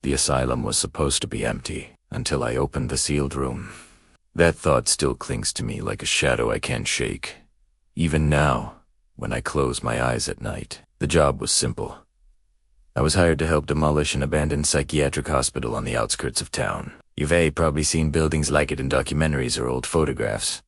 The asylum was supposed to be empty until I opened the sealed room. That thought still clings to me like a shadow I can't shake. Even now, when I close my eyes at night. The job was simple. I was hired to help demolish an abandoned psychiatric hospital on the outskirts of town. You've probably seen buildings like it in documentaries or old photographs.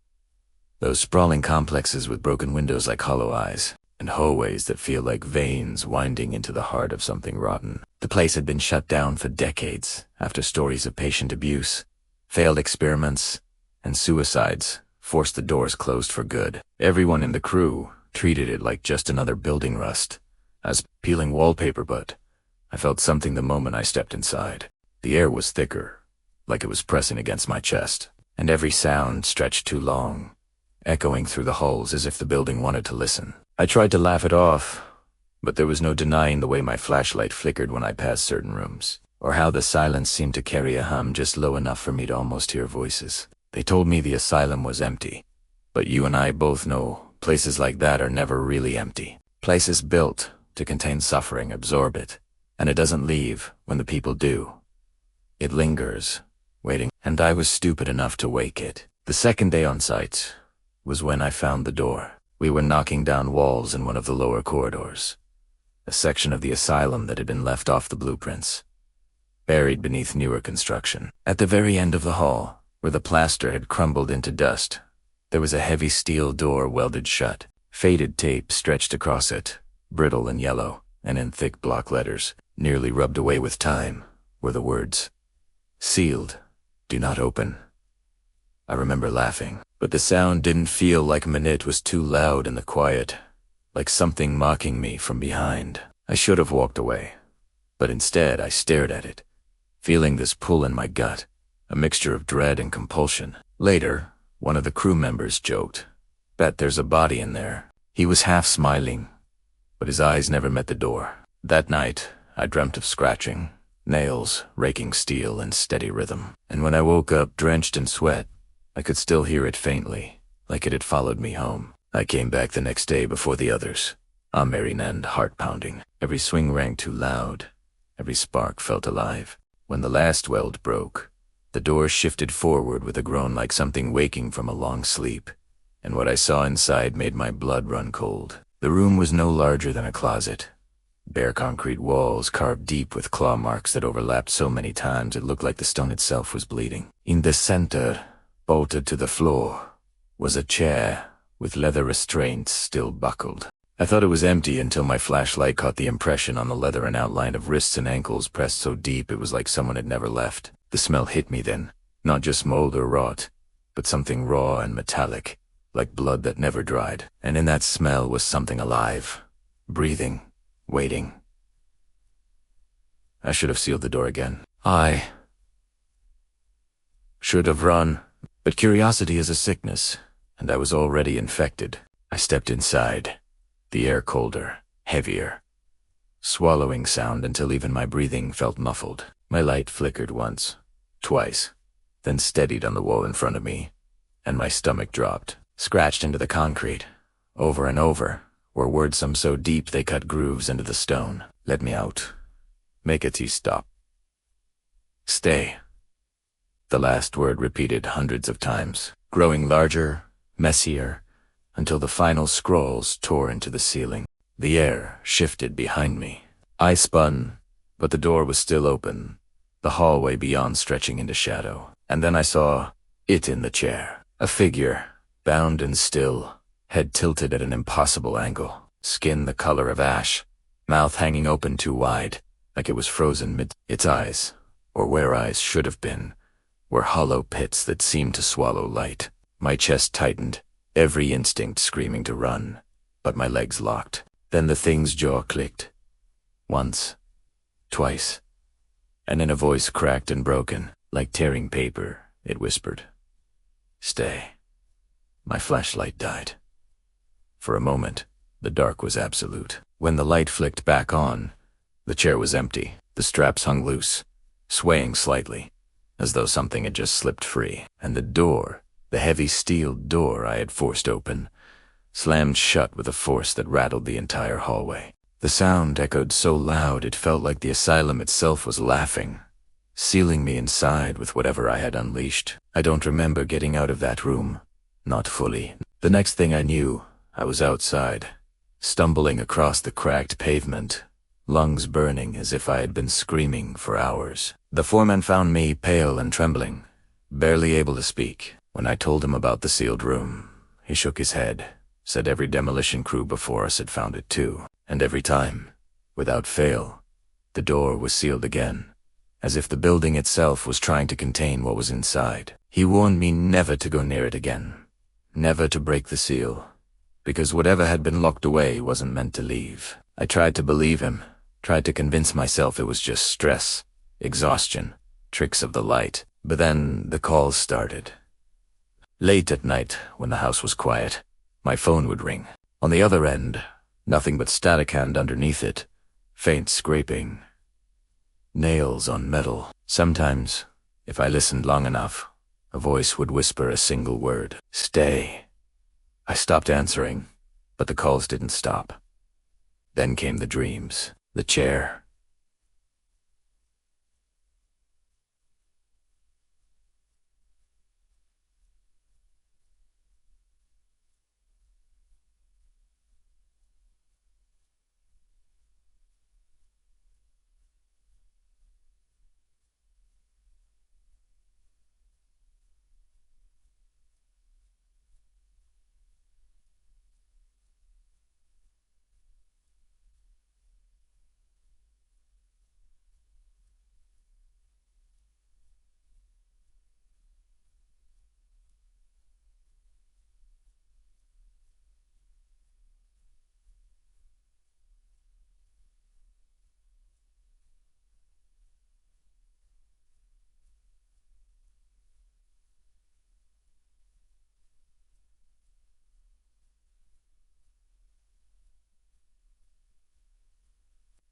Those sprawling complexes with broken windows like hollow eyes, and hallways that feel like veins winding into the heart of something rotten. The place had been shut down for decades after stories of patient abuse, failed experiments, and suicides forced the doors closed for good. Everyone in the crew treated it like just another building rust. I was peeling wallpaper, but I felt something the moment I stepped inside. The air was thicker, like it was pressing against my chest, and every sound stretched too long, echoing through the halls as if the building wanted to listen. I tried to laugh it off, but there was no denying the way my flashlight flickered when I passed certain rooms, or how the silence seemed to carry a hum just low enough for me to almost hear voices. They told me the asylum was empty, but you and I both know places like that are never really empty. Places built to contain suffering absorb it, and it doesn't leave when the people do. It lingers, waiting, and I was stupid enough to wake it. The second day on site was when I found the door. We were knocking down walls in one of the lower corridors, a section of the asylum that had been left off the blueprints, buried beneath newer construction. At the very end of the hall, where the plaster had crumbled into dust, there was a heavy steel door welded shut. Faded tape stretched across it, brittle and yellow, and in thick block letters, nearly rubbed away with time, were the words, "Sealed. Do not open." I remember laughing, but the sound didn't feel like it was too loud in the quiet, like something mocking me from behind. I should have walked away, but instead I stared at it, feeling this pull in my gut, a mixture of dread and compulsion. Later, one of the crew members joked, "Bet there's a body in there." He was half smiling, but his eyes never met the door. That night, I dreamt of scratching, nails raking steel in steady rhythm, and when I woke up drenched in sweat, I could still hear it faintly, like it had followed me home. I came back the next day before the others, arm-merry and heart-pounding. Every swing rang too loud, every spark felt alive. When the last weld broke, the door shifted forward with a groan like something waking from a long sleep, and what I saw inside made my blood run cold. The room was no larger than a closet. Bare concrete walls carved deep with claw marks that overlapped so many times it looked like the stone itself was bleeding. In the center, bolted to the floor, was a chair with leather restraints still buckled. I thought it was empty until my flashlight caught the impression on the leather and outline of wrists and ankles pressed so deep it was like someone had never left. The smell hit me then, not just mold or rot, but something raw and metallic, like blood that never dried. And in that smell was something alive, breathing, waiting. I should have sealed the door again. I should have run, but curiosity is a sickness, and I was already infected. I stepped inside, the air colder, heavier, swallowing sound until even my breathing felt muffled. My light flickered once, twice, then steadied on the wall in front of me, and my stomach dropped. Scratched into the concrete, over and over, were words some so deep they cut grooves into the stone. "Let me out. Make it stop. Stay." The last word repeated hundreds of times, growing larger, messier, until the final scrawls tore into the ceiling. The air shifted behind me. I spun, but the door was still open, the hallway beyond stretching into shadow. And then I saw it in the chair, a figure, bound and still, head tilted at an impossible angle, skin the color of ash, mouth hanging open too wide, like it was frozen mid. Its eyes, or where eyes should have been, were hollow pits that seemed to swallow light. My chest tightened, every instinct screaming to run, but my legs locked. Then the thing's jaw clicked. Once, twice, and in a voice cracked and broken, like tearing paper, it whispered, "Stay." My flashlight died. For a moment, the dark was absolute. When the light flicked back on, the chair was empty. The straps hung loose, swaying slightly, as though something had just slipped free. And the door, the heavy steel door I had forced open, slammed shut with a force that rattled the entire hallway. The sound echoed so loud it felt like the asylum itself was laughing, sealing me inside with whatever I had unleashed. I don't remember getting out of that room. Not fully. The next thing I knew, I was outside, stumbling across the cracked pavement, lungs burning as if I had been screaming for hours. The foreman found me pale and trembling, barely able to speak. When I told him about the sealed room, he shook his head, said every demolition crew before us had found it too, and every time, without fail, the door was sealed again, as if the building itself was trying to contain what was inside. He warned me never to go near it again, never to break the seal, because whatever had been locked away wasn't meant to leave. I tried to believe him, tried to convince myself it was just stress, exhaustion, tricks of the light. But then the calls started. Late at night, when the house was quiet, my phone would ring. On the other end, nothing but static hand underneath it, faint scraping. Nails on metal. Sometimes, if I listened long enough, a voice would whisper a single word. Stay. I stopped answering, but the calls didn't stop. Then came the dreams. The chair.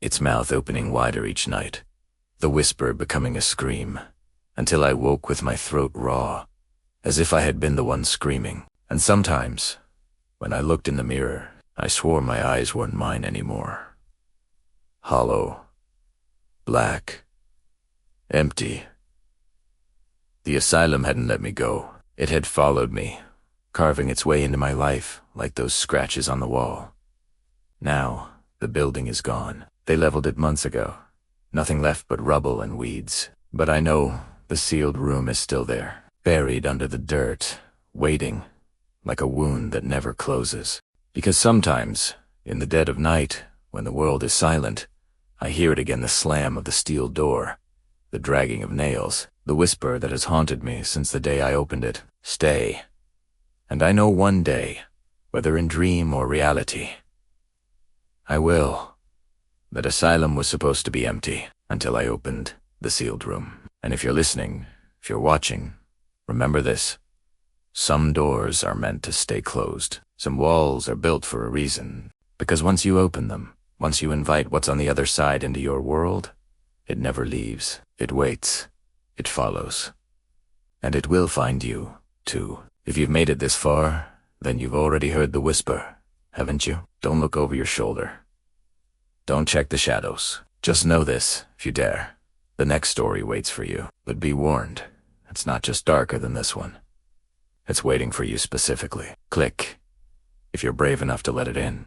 Its mouth opening wider each night, the whisper becoming a scream, until I woke with my throat raw, as if I had been the one screaming. And sometimes, when I looked in the mirror, I swore my eyes weren't mine anymore. Hollow, black, empty. The asylum hadn't let me go. It had followed me, carving its way into my life like those scratches on the wall. Now, the building is gone. They leveled it months ago. Nothing left but rubble and weeds. But I know the sealed room is still there, buried under the dirt, waiting, like a wound that never closes. Because sometimes, in the dead of night, when the world is silent, I hear it again, the slam of the steel door, the dragging of nails, the whisper that has haunted me since the day I opened it. Stay. And I know one day, whether in dream or reality, I will. That asylum was supposed to be empty until I opened the sealed room. And if you're listening, if you're watching, remember this. Some doors are meant to stay closed. Some walls are built for a reason. Because once you open them, once you invite what's on the other side into your world, it never leaves. It waits. It follows. And it will find you, too. If you've made it this far, then you've already heard the whisper, haven't you? Don't look over your shoulder. Don't check the shadows. Just know this, if you dare. The next story waits for you. But be warned, it's not just darker than this one. It's waiting for you specifically. Click, if you're brave enough to let it in.